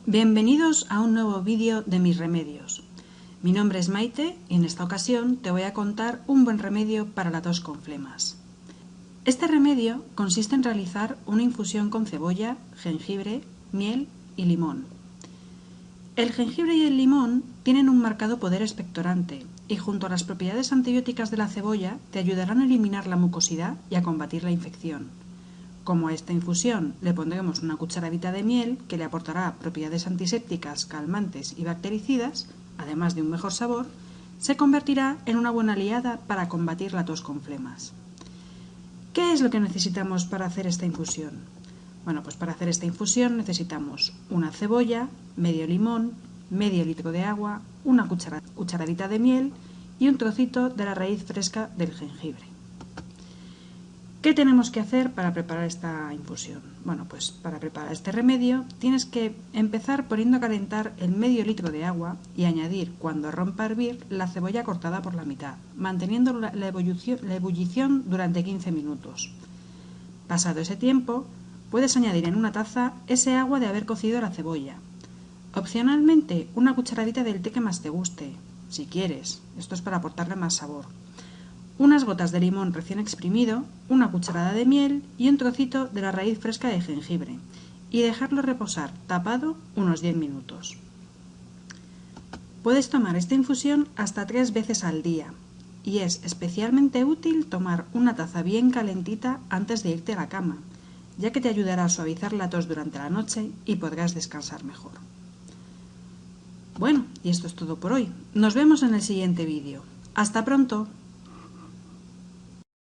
Bienvenidos a un nuevo vídeo de mis remedios. Mi nombre es Maite y en esta ocasión te voy a contar un buen remedio para la tos con flemas. Este remedio consiste en realizar una infusión con cebolla, jengibre, miel y limón. El jengibre y el limón tienen un marcado poder expectorante y junto a las propiedades antibióticas de la cebolla te ayudarán a eliminar la mucosidad y a combatir la infección. Como a esta infusión le pondremos una cucharadita de miel que le aportará propiedades antisépticas, calmantes y bactericidas, además de un mejor sabor, se convertirá en una buena aliada para combatir la tos con flemas. ¿Qué es lo que necesitamos para hacer esta infusión? Bueno, pues para hacer esta infusión necesitamos una cebolla, medio limón, medio litro de agua, una cucharadita de miel y un trocito de la raíz fresca del jengibre. ¿Qué tenemos que hacer para preparar esta infusión? Bueno, pues para preparar este remedio tienes que empezar poniendo a calentar el medio litro de agua y añadir, cuando rompa a hervir, la cebolla cortada por la mitad, manteniendo la ebullición durante 15 minutos. Pasado ese tiempo, puedes añadir en una taza ese agua de haber cocido la cebolla. Opcionalmente, una cucharadita del té que más te guste, si quieres. Esto es para aportarle más sabor. Unas gotas de limón recién exprimido, una cucharada de miel y un trocito de la raíz fresca de jengibre y dejarlo reposar tapado unos 10 minutos. Puedes tomar esta infusión hasta 3 veces al día y es especialmente útil tomar una taza bien calentita antes de irte a la cama, ya que te ayudará a suavizar la tos durante la noche y podrás descansar mejor. Bueno, y esto es todo por hoy. Nos vemos en el siguiente vídeo. ¡Hasta pronto!